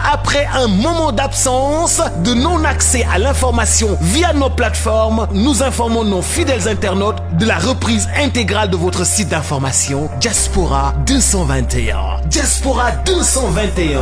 après un moment d'absence, de non-accès à l'information via nos plateformes, nous informons nos fidèles internautes de la reprise intégrale de votre site d'information Diaspora 221. Diaspora 221.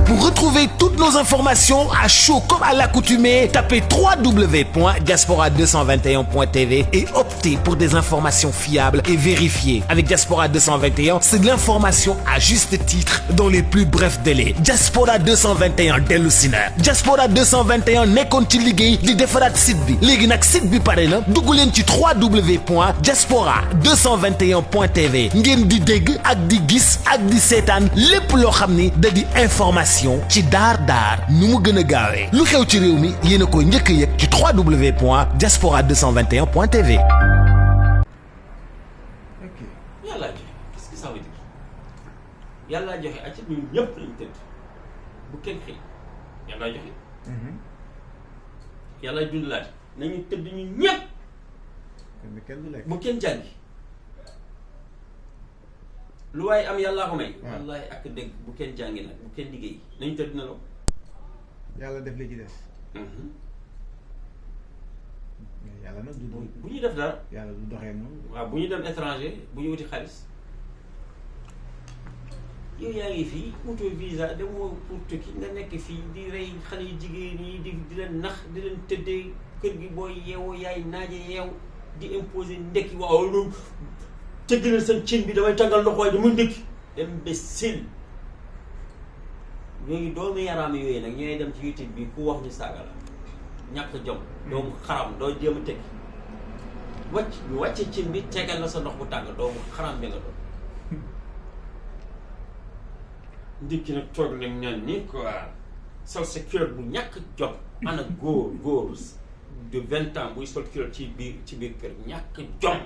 Pour retrouver toutes nos informations à chaud comme à l'accoutumée, tapez www.diaspora221.tv et optez pour des informations fiables et vérifiées. Avec Diaspora 221, c'est de l'information à juste titre dans les plus brefs délais. Diaspora 221 dellu si na. Diaspora 221 nekkoon ci liggéey di defaraat site bi léegi nag site bi pare na dugg leen ci www.diaspora221.tv ngeen di dégg ak di gis ak di seetaan lépp loo xam ni da di information ci daar nu mu gën a gaawee lu xew ci réew mi yéen a ko njëkk a yëg ci www.diaspora221.tv. ok yàlla joxe qu'est-ce que ça veut dire yàlla joxe ak ñun ñëpp lañ tëdd bu kenn xëy yàlla joxe. yàlla dundalaat nañu tëdd ñun ñëpp. bu kenn jàngi. lu waaye am yàllaa ko may. wallaahi ak dëgg bu kenn jàngi nag bu kenn liggéey nañu tëdd na loo. yàlla def li ci des. yàlla nag du bu ñuy def dara. yàlla du doxee noonu. waaw bu ñu dem étranger bu ñu wuti xaalis yow yaa ngi fii wutoo visa demoo pour tukki nga nekk fii di rey xale yu jigéen yi di leen nax di leen tëddee kër gi booy yeewoo yaay naaje yeew di imposer ndekki waaw loolu tëggalal seen cin bi damay tàngal ndox waaye dama ndekki imbécile yooyu doomu yaraam yooyu nag ñooy dem ci YouTube bi ku wax ñu saaga la ñàkk jom doomu xaram doo jéem a tekki wàcce cin bi tegal la sa ndox bu tàng doomu xaram bi nga doon ndikki nag toog nañ ñaan ni quoi sol sa culotte bu ñàkk jom ana góor de 20 ans buy sol culotte ci biir kër ñàkk jom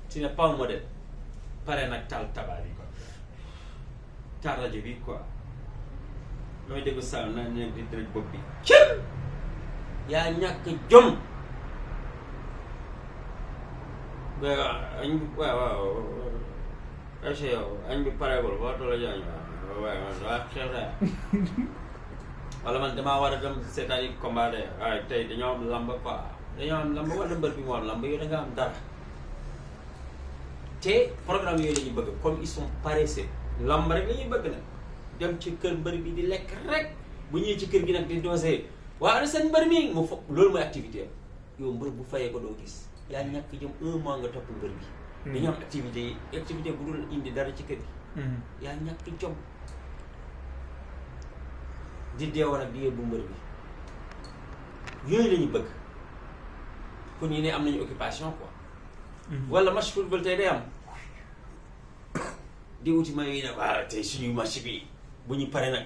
tu n'es pas un modèle pare nag taal tabaar yi quoi taal rajo bi quoi looy dégg saa na nekk di dërëj bopp bi cëm yaa ñàkk jom waaw ese yow añ bi pareegul boo toola jaañ waa xew naa wala man damaa war a dem seetaan yi combat de waaye tey dañoo am lamb quoi dañoo am lamb wala mbër bi moo am lamb yow da nga am dara te programme yooyu la ñuy bëgg comme ils sont paresseux lamb rek la ñuy bëgg nag dem ci kër mbër bi di lekk rek bu ñëwee ci kër gi nag di dosé waa ana seen mbër mi mu foog loolu mooy activité am yow mbër bu fayee ko doo gis yaa ñàkk jëm 1 mois nga topp mbër bi dañoo am activité bu dul indi dara ci kër gi yaa ñàkk jom di deewoon ak di yóbbu mbër bi yooyu la ñu bëgg pour ñu ne am nañu occupation quoi wala match football tey day am di wuti ma yi nag waaw tey suñu match bi bu ñu paree nag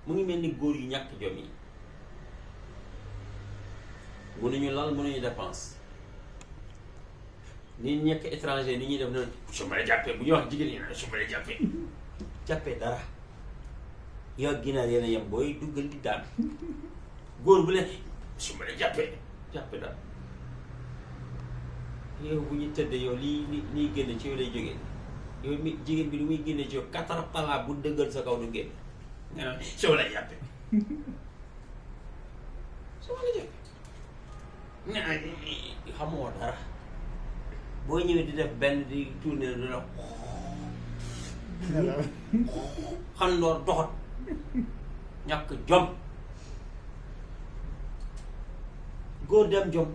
mu ngi mel ni góor yu ñàkk jom yi mënuñu lal mënuñu dépense ni ñekk étranger ni ñuy def noonu su ma la jàppee bu ñu wax jigéen ñi ne su ma la jàppee dara yow ginaar yéen a yem booy duggal di daan góor bu leen su ma la jàppee dara yow bu ñu tëddee yow liy génne ci yow lay jógee yow mi jigéen bi lu muy génne ci yow 4 pala bu dëggal sa kaw du génn nga naan su ma la jàppee xamoo dara boo ñëwee di def benn di tourner du la xandoor doxat ñàkk jom góor dem jom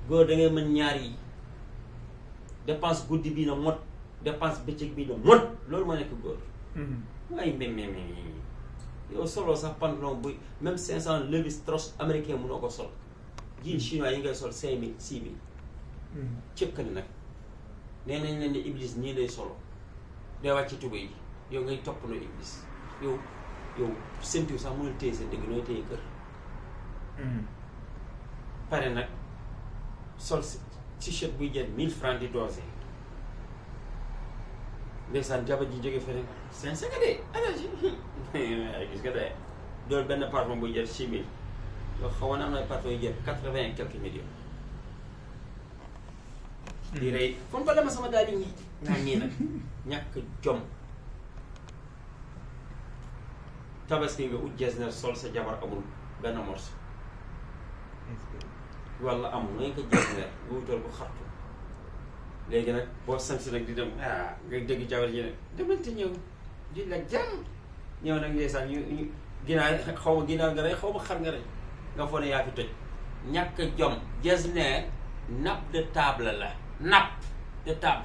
góor da ngay mën ñaar yi dépense guddi bii na mot dépense bëccëg bii na mot loolu moo nekk góor ay mbém yow solo sax pantalon bu même 500 Levi Strauss américain mënoo ko sol jean chinois yi ngay sol 5000 6000 cëkkani nag nee nañ leen ne iblis ñii lay solo day wàcc tuba yi yow ngay toppandoo iblis yow ceinture sax mënul téye sa dëgg nooy téye kër pare nag sol t-shirt buy jar 1000 francs di doose ndeysaan jabar ji jóge feneen 500 nga dee ana gis nga dee dool benn parfum buy jar 6000 yow xawoon am na parfum yu jar 80 et quelques millions di rey kon ba dama sama daal di ñi naa ñii nag ñàkk jom tabaski nga ut jesner sol sa jabar amul benn morso walla amul nga ko jesner nga wutal ko xartu léegi nag boo sansi nag di dem nga dégg jabar ji ne demal te ñëw di la jàmm ñëw nag ndeysaan ñu ginaar xaw ma ginaar nga rey xaw ma xar nga rey nga foog ne yaa fi toj ñàkk jom jesner nappe de table la nappe de table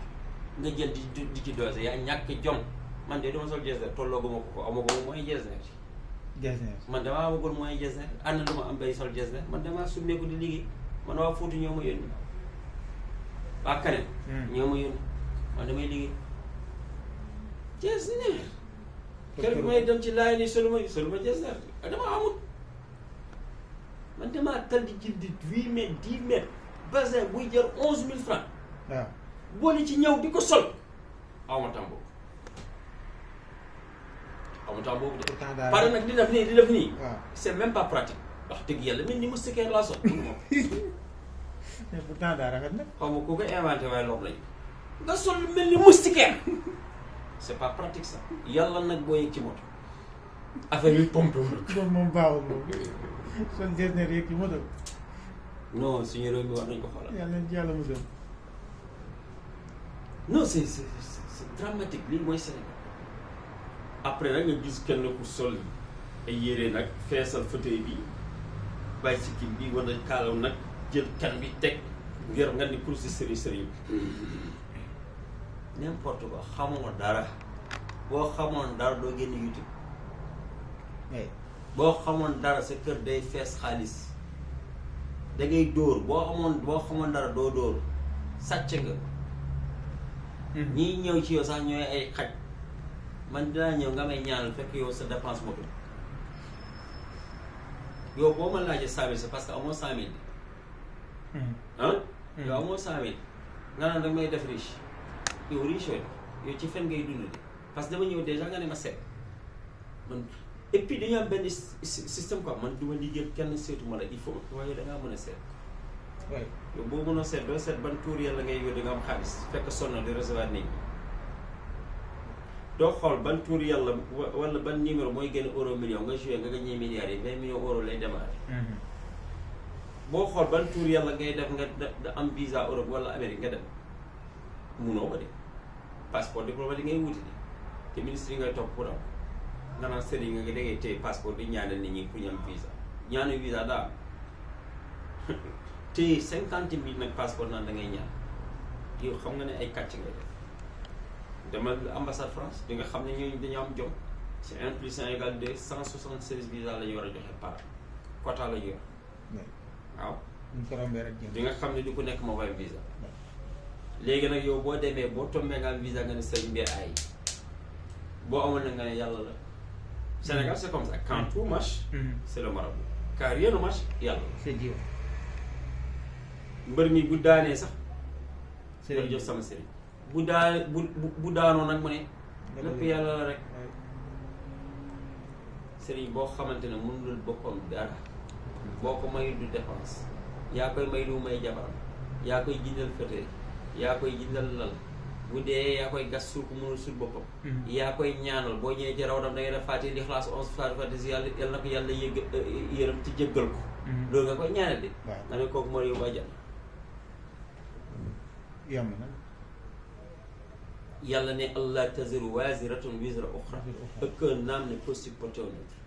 nga jël di ci dosé yaa ñàkk jom man de dama sol jesner tollooguma ko amaguma mooy jesner man damaa amagul mooy jesner ànd lu ma am bay sol jesner man damaa summeeku di liggéey man waa Fuuta ñoo ma yónni waa Kanel ñoo ma yónni man damay liggéey jesner kër bi may dem ci laay ni soluma jesner dama amul man damaa tal di jënd 8 mètres 10 mètres basin buy jar 11 000 francs waaw boole ci ñëw di ko sol aw ma temps boobu de pare nag di def nii waaw c'est même pas pratique wax dëgg yàlla mel ni mu sikeer laa sol mais pourtant daa rafet nag xaw ma ku ko inventé waaye loolu lañu nga sol lu mel ni moustiquaire c'est pas pratique ça yàlla nag boo yegg ci moto affaire yi pompe loolu moom baaxul moom sol jesner yëg ci moto non suñu réew mi war nañ ko xoolal yàlla nañ ci yàlla mu dem non c'est dramatique lii mooy Sénégal après nag nga gis kenn ku sol ay yére nag feesal fauteuil bi bàyyi sikkim bi wala kaalaw nag jël kan bi teg ngir nga ni pour si sëriñ n'importe quoi xamoo dara boo xamoon dara doo génn YouTube boo xamoon dara sa kër day fees xaalis da ngay dóor boo xamoon dara doo dóor sàcc nga ñii ñëw ci yow sax ñooy ay xaj man dinaa ñëw nga may ñaanal fekk yow sa dépense motul yow boo ma laajee 100 000 c'est parce que amoo 100 000 yow amoo 100 000 nga naan da may def riche yow riche yow ci fen ngay dund de parce que dama ñëw déjà nga ne ma seet man et puis dañu am benn système quoi man duma liggéey kenn seetuma la il faut waaye da ngaa mën a seet yow boo mën a seet doo seet ban tuur yàlla ngay yóbbu nga am xaalis fekk sonn di recevoir nit ñi doo xool ban tuur yàlla wala ban numéro mooy génn euro million nga joué nga gagné milliards yi 20 millions euros lay démarrer boo xool ban tuur yàlla ngay def nga da am visa Europe wala Amérique nga dem munoo ko de passeport diplomatique ngay wuti de te ministre yi ngay topp pour am nga naan sëriñ nga da ngay téye passeport di ñaanal nit ñi pour ñu am visa ñaanu visa daa te 50 000 nag passeport naan da ngay ñaan yow xam nga ne ay kàcc ngay def demal ambassade France di nga xam ne ñooñu dañu am jom c'est 1 + 1 = 2 176 visa la ñu war a joxe par quota la ñu yor waaw di nga xam ne du ko nekk mobile visa léegi nag yow boo demee boo tombee nga am visa nga ne sëriñ bi ay boo amul na nga ne yàlla la Sénégal c'est comme ça quand tout marche c'est le marabout quand rien ne marche yàlla la c'est Dieu mbër mi bu daanee sax jërëjëf sama sëriñ bu daanoo nag mu ne lépp yàlla la rek sëriñ boo xamante ne mënul boppam dara boo ko may du dépense yaa koy may du may jabaram yaa koy jëndal fauteuil yaa koy jëndal lal bu dee yaa koy gas suul ko mënul suul boppam yaa koy ñaanal boo ñëwee ci rawdam da ngay def Faatiha Ixlaas 11 Faatiha yàlla na ko yàlla yërëm ci jéggal ko loolu nga koy ñaanal de nga ne kooku moo yóbbu àjjana yomb na yàlla ne Allah taziru waziratun wizra ukhra aucun âme ne peut supporter un autre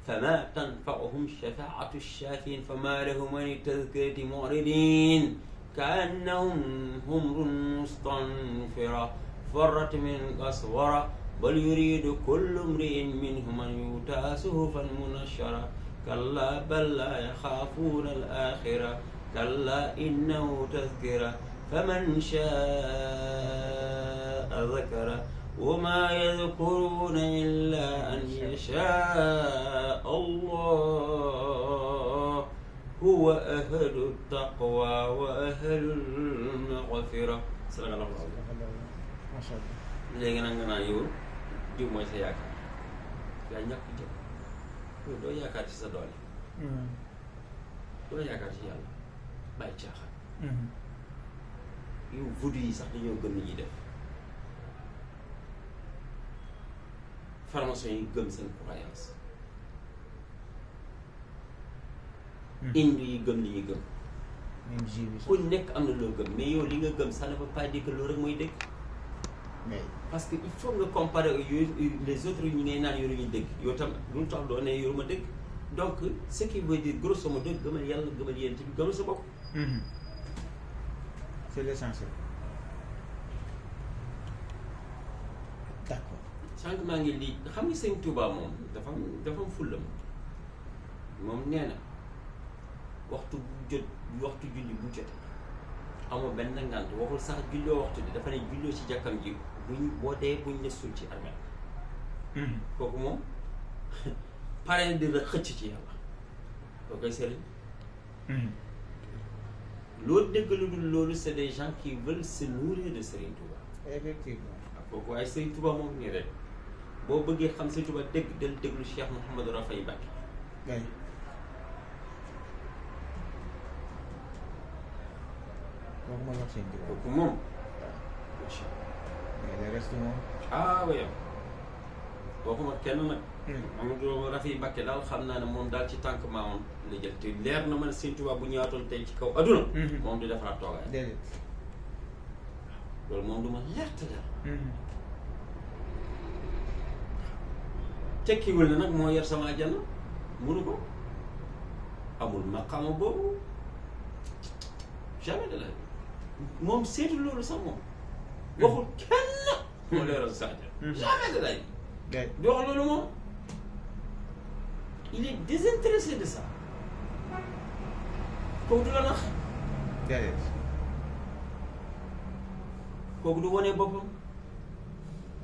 fama tanfa'uhum shafa'atu shafi'in fama lahum an tadhkirati mu'ridin كأنهم حمر مستنفرة فرت من قسورة بل يريد كل امرئ منهم أن يؤتى صحفا منشرة كلا بل لا يخافون الآخرة كلا إنه تذكرة فمن شاء ذكره وما يذكرون إلا أن يشاء الله هو أهل التقوى وأهل المغفرة صلى الله عليه وسلم ما شاء الله léegi nag nga naan yow diw mooy sa yaakaar yaa ñàkk jëm yow doo yaakaar ci sa doole doo yaakaar ci yàlla bàyyi caaxaan yow vudu yi sax dañoo gën li ñuy def formation yi gëm seen croyance hindu yi gëm li ñuy gëm même juif ku nekk am na loo gëm mais yow li nga gëm ça ne veut pas dire que loolu rek mooy dëgg mais parce que il faut nga comparer ak yooyu les autres ñi ngay naan yoru ñu dëgg yow tam lu tax doo ne yoru ma dëgg donc ce qui veut dire grosso modo gëmal yàlla gëmal yéen bi gëmal sa bopp c'est l'essentiel. D'accord. sànq maa ngi lii xam nga sëñ Touba moom dafa am fulla moom nee na waxtu julli bu jot amoo benn ngant waxul sax julloo waxtu bi dafa ne julloo ci jàkkam ji boo dee buñ la suul ci armée kooku moom pare di la xëcc ci yàlla koo koy sëriñ loolu dégg lu dul loolu c'est des gens qui veulent se nourrir de Serigne Touba. Effectivement. kooku waaye Serigne Touba moom nii rek boo bëggee xam Serigne Touba dégg del déglu Cheikh Mouhamadou Rafahi Mbacké. Oui. kooku mooy wax Serigne Touba. kooku moom. mais le reste moom. ah oui waxuma kenn nag. Mouhamadou Rafahi Mbacké daal xam naa ne moom daal ci tànk maamam la jël te leer na ma ne Serigne Touba bu ñëwaatoon tey ci kaw adduna. moom du defaraat toogaay. déedéet. loolu moom du ma leer te leer. tekkiwul na nag moo yor sama àjjana mënu ko amul maqaama boobu jamais de la moom seetu loolu sax moom waxul kenn moo la yoral sa àjjana jamais de la du wax loolu moom il est désintéressé de ça kooku du la nax déedéet. kooku du wone boppam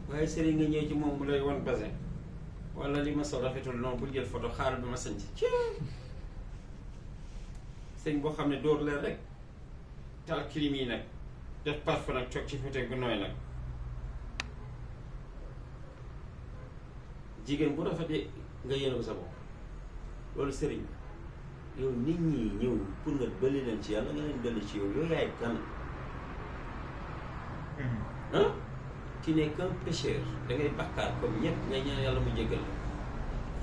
waaye sëriñ nga ñëw ci moom bu lay wan basin wala li ma sol rafetul noonu bul jël photo xaaral bi ma sañ ci sëñ boo xam ne dóor leen rek tal kilim yi nag def parfum nag toog ci fauteuil bu nooy nag jigéen bu rafetee nga yéene ko sa bopp loolu sëriñ yow nit ñi ñëw pour nga dolli leen ci yàlla nga leen dolli ci yow yow yaay kan ah tu n'es qu'un pécheur da ngay bàkkaar comme ñëpp ngay ñaan yàlla mu jéggal la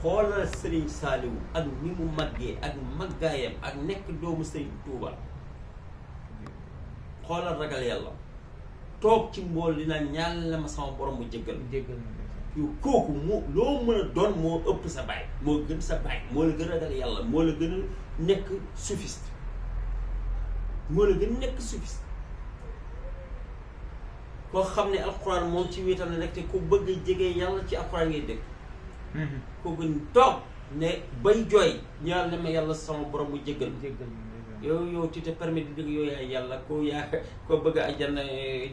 xoolal Serigne Saliou ak ni mu màggee ak màggaayam ak nekk doomu Serigne Touba xoolal ragal yàlla toog ci mbool di naan ñaan la ma sama borom mu jéggal yow kooku moo loo mën a doon moo ëpp sa baay moo gën sa baay moo la gën a ragal yàlla moo la gën a nekk soufiste moo la gën a nekk soufiste koo xam ne alxuraan moom ci wéetal na rek te ku bëgg a jege yàlla ci alxuraan ngay dëkk kooku toog ne bay jooy ñaar ne ma yàlla sama borom mu jéggal yow tu te permets di dëgg yow yaay yàlla koo bëgg a àjjana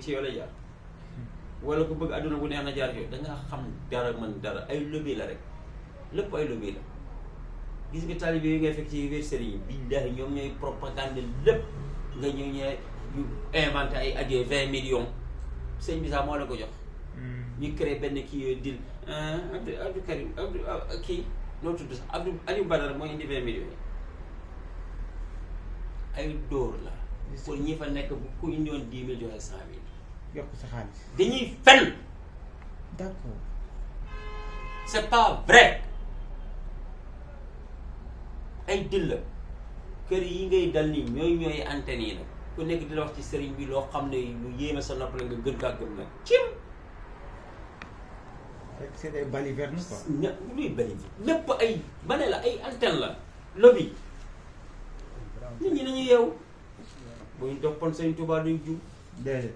ci yow la jaar wala ko bëgg àdduna bu neex na jaar yow dangaa xam dara man dara ay lobby la rek lépp ay lobby la gis nga taalibe yi ngay fekk ci biir sëriñ yi billaahi ñoom ñooy propagande lépp nga ñëw ñee ñu inventé ay adieu 20 millions sëñ bi sax moo la ko jox ñu créé benn kii yooyu dil Abdou Karim Abdou kii noo tudd sax Aliou Badara mooy indi 20 millions yi ay dóor la pour ñi fa nekk bu ku indiwoon 10 000 joxe 100 000 yokk sa xaalis. dañuy fen d'accord. c'est pas vrai ay dil la kër yi ngay dal nii ñooy antenne yi nag ku nekk di la wax ci sëriñ bi loo xam ne lu yéeme sa nopp la nga gën kaa gëm nag cim c'est des balivernes quoi. luy balivernes lépp ay ba ne la ay antenne la lobby nit ñi nañu yeewu bu ñu toppoon Sëriñ Tuubaa duñ juum déedéet.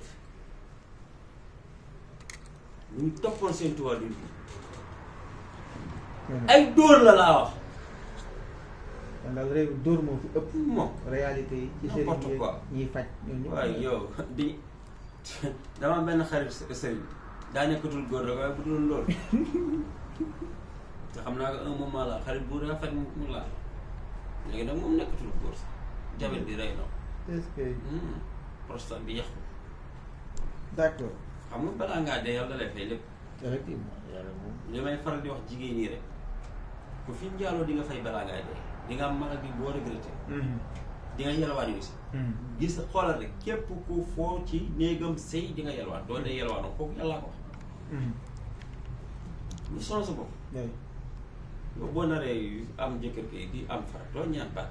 bu ñu toppoon Sëriñ Tuubaa duñ juum ay dóor la laa wax kon daal réew dóor moo fi ëpp. moom réalité yi ci n'importe sëriñ quoi ñiy faj ñooñu. waaye yow di dama am benn xarit sëriñ daa nekkatul góor rek waaye bu dul loolu te xam naa ko un moment la xarit bu rafet mu laa léegi nag moom nekkatul góor sax jabet bi rey na est-ce que. prostate bi yàqu d'accord. xam nga balaa ngaa dee yàlla lay fay lépp effectivement yàlla moom. li may faral di wax jigéen ñi rek ku fi njaaloo di nga fay balaa ngaa dee di nga am maladie boo regretté di nga yelwaan aussi gis xoolal rek képp ku foo ci néegam sëy di nga yelwaan doo dee yelwaanoo kooku yàllaa ko wax ñu sonal sa bopp. yow boo naree am jëkkër kay di am fara doo ñaan baat.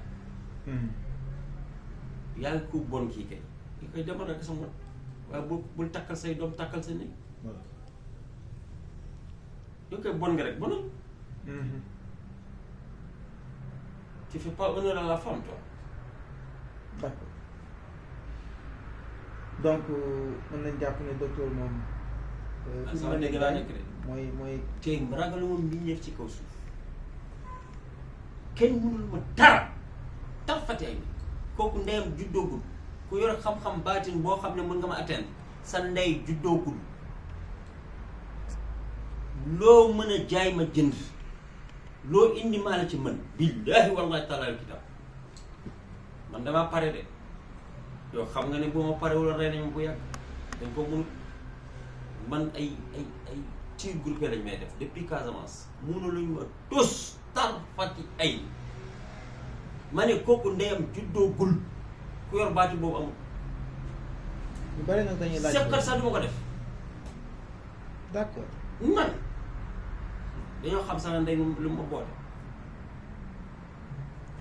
yàlla ku bon kii kay li koy demal rek sa mot waaye bul takkal say doom takkal sa néeg. yow koy bon nga rek bonal. tu fais pas honneur à la femme toi. d'accord donc mën nañ jàpp ne docteur moom. sama dégg laa nekk de. mooy. tey ragaluma mbindeef ci kaw suuf kenn mënul ma dara tarfati ay kooku ndeyam juddoogul ku yor xam-xam baatin boo xam ne mën nga ma atteindre sa ndey juddoogul loo mën a jaay ma jënd loo indi maa la ci mën billaahi wallaahi taala kitaab man damaa pare de yow xam nga ne boo ma pare wala rey nañ ma bu yàgg dañ ko mënut man ay tir groupé lañ may def depuis Casamance mënu luñ ma tos tar fati ay ma ne kooku ndeyam juddoogul ku yor baati boobu amul ñu bari nag dañuy laaj seqat sax du ma ko def d'accord man dañoo xam sax ndey lu ma boole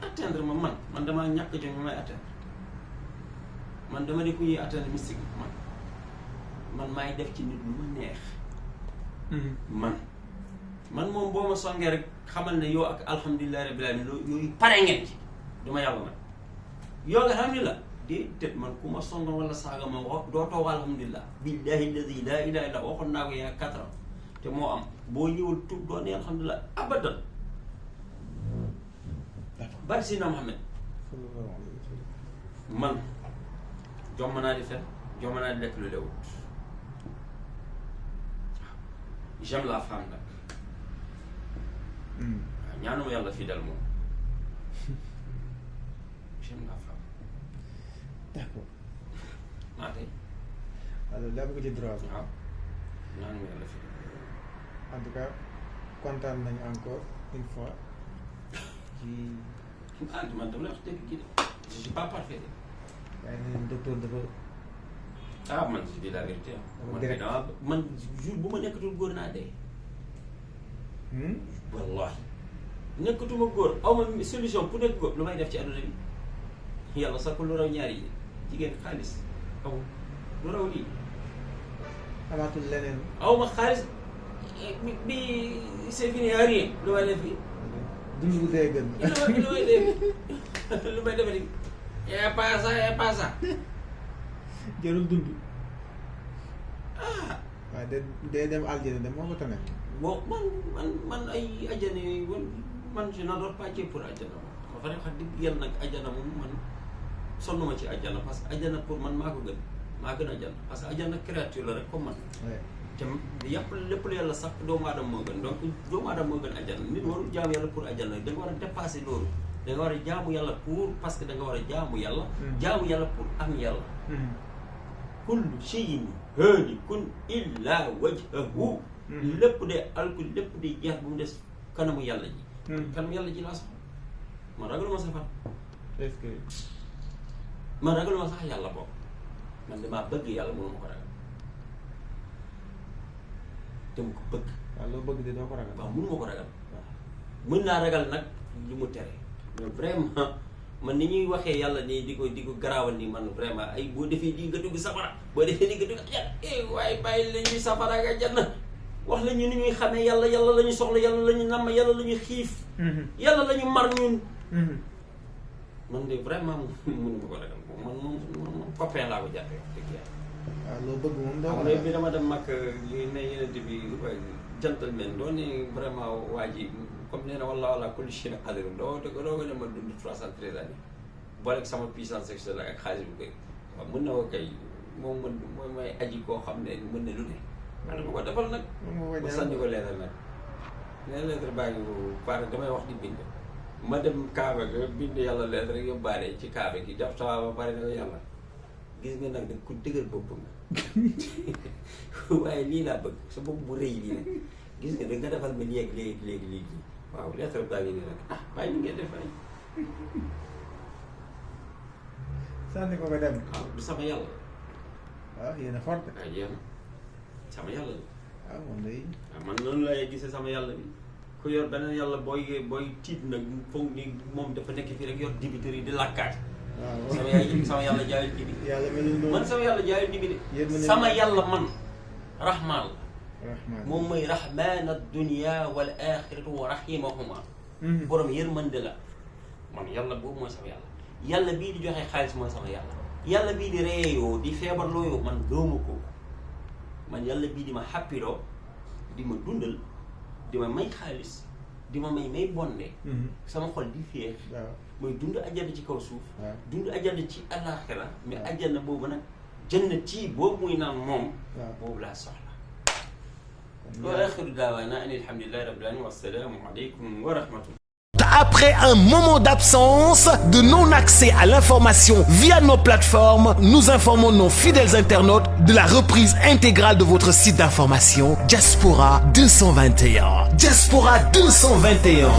atteindre ma man damaa ñàkk jom ñu may atteindre man dama di ku ñuy atteindre mystique man maay def ci nit lu ma neex man moom boo ma songee rek xamal ne yow ak alhamdulilah rabbil alamin yooyu pare ngeen ci duma yàlla man yow nga alhamdulilah déedéet man ku ma songoon wala saaga ma wax doo toog alhamdulilah billahi alladi la ilaha illa waxoon naa ko yaa 4 ans te moo am boo ñëwul tuub doo ne alhamdulilah abadan bari si na Muhammad man jomm naa di fen jomm naa di lekk lu lewut j'aime la femme nag waaw ñaanuma yàlla fidèle moom j'aime la femme d'accord maa tey alors daa bëgg ci droit bi waaw ñaanuma yàlla fidèle en tout cas kontaan nañu encore une fois ci man dama lay wax dëgg kii de je suis pas parfait de waaye nee nañ docteur dafa man je dis la vérité direct man jour bu ma nekkatul góor naa dee wallahi nekkatuma góor aw ma solution pour nekk góor lu may def ci àdduna bi yàlla sax ko lu raw ñaar yi jigéen xaalis aw lu raw lii amaatul leneen aw ma xaalis bi c'est fini à rien lu may def fii dund bu dee gën lu may def lu may defati yaa pas ça yaa pas ça jarul dund waaw de dem aljana de moo ko tane bon man ay ajana yooyu man je n'adore pas Dieu pour ajana ma fa ne wax dëgg yàlla nag ajana moom man sonn ma ci ajana parce que ajana pour man maa ko gën maa gën ajana parce que ajana créature la rek comme man te yàpp lépp lu yàlla sax doomu aadama moo gën donc doomu aadama moo gën ajana nit warul jaamu yàlla pour ajana da nga war a dépasser loolu da nga war a jaamu yàlla pour parce que da nga war a jaamu yàlla jaamu yàlla pour am yàlla kullu shay'in haalikun illa wajhahu lépp de alku lépp de jeex bu mu des kanamu yàlla ji kanamu yàlla ji laa soxla man ragaluma safar est-ce que man ragaluma sax yàlla boobu man damaa bëgg yàlla mënu ma ko ragal dama ko bëgg waaw loo bëgg de doo ko ragal waaw mënu ma ko ragal mën naa ragal nag li mu tere mais vraiment man ni ñuy waxee yàlla nii di ko garaawal nii man vraiment ay boo defee lii nga dugg safara boo defee lii nga dugg ajana waaye bàyyi la ñuy safara ak ajana wax la ñu ni ñuy xamee yàlla la ñu soxla yàlla la ñu namm yàlla la ñu xiif yàlla la ñu mar ñun man de vraiment mënu ma ko ragal man moom copain laa ko jàppee wax dëgg yàlla waaw loo bëgg moom doo ko ragal bi dama dem mag li ne yeneen bi gentleman doo ne vraiment waa ji comme nee na wala kulli shay'in qadir doo ko ne ma dund 313 années boole sama puissance sexuelle ak xaalis bu bëri waaw mën na ko kay moom mooy may aji koo xam ne mën na lu ne man dama ko defal nag ma sànni ko leeral nag nee lettre baa ngi pare damay wax di bind ma dem kaaba ga bind yàlla lettre rek yóbbaale ci kaaba gi def tawa ba pare ne ko yàlla gis nga nag ku dëgër bopp nga waaye lii laa bëgg sa bopp bu rëy lii nag gis nga da nga defal ma léegi waaw lettre baa ngi nii nag waaye ñu ngeen def ay sànni ko dem waaw du sama yàlla waaw yéen a forte waaw jeex na sama yàlla la moom day. man noonu lay gisee sama yàlla bi ku yor beneen yàlla booy tiit nag foog ni moom dafa nekk fii rek yor dibitër yi di lakkaat. waaw sama yàlla jaayul dibi. yàlla mel ni man sama yàlla jaayul dibi de. sama yàlla man rahmaan la. moom mooy rahmaan ad-dunya wal axiratu wa rahimahuma. borom yërmande la. man yàlla boobu mooy sama yàlla. yàlla bii di joxe xaalis mooy sama yàlla. yàlla bii di reeyoo di feebarloo yoo man doomu ko man yàlla bii di ma xàppiloo di ma dundal di ma may xaalis di ma may bonde sama xol di féex mooy dund ajjana ci kaw suuf dund ajjana ci àllaaxira mais ajjana boobu nag jannati boobu muy naan moom boobu laa soxla wa axiru daawaana an alhamdulillahi rabbil alamin wassalaamu aleykum wa rahmatullah. Après un moment d'absence, de non-accès à l'information via nos plateformes, nous informons nos fidèles internautes de la reprise intégrale de votre site d'information Diaspora 221. Diaspora 221.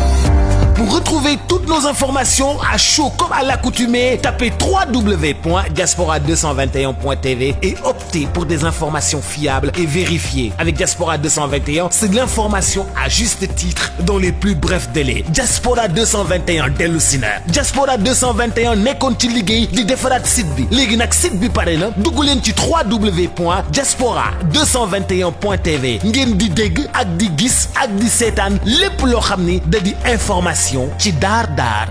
Pour retrouver toutes nos informations à chaud comme à l'accoutumée, tapez www.diaspora221.tv et optez pour des informations fiables et vérifiées. Avec Diaspora 221, c'est de l'information à juste titre dans les plus brefs délais. Diaspora 221 dellu si na Diaspora 221 nekkoon ci liggéey di defaraat site bi léegi nag site bi pare na dugg leen ci www.diaspora221.tv ngeen di dégg ak di gis ak di seetaan lépp loo xam ni da di information ci daar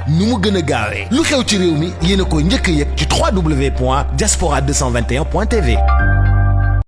nu mu gën a gaawee lu xew ci réew mi yéen a ko njëkk a yëg ci www.diaspora221.tv.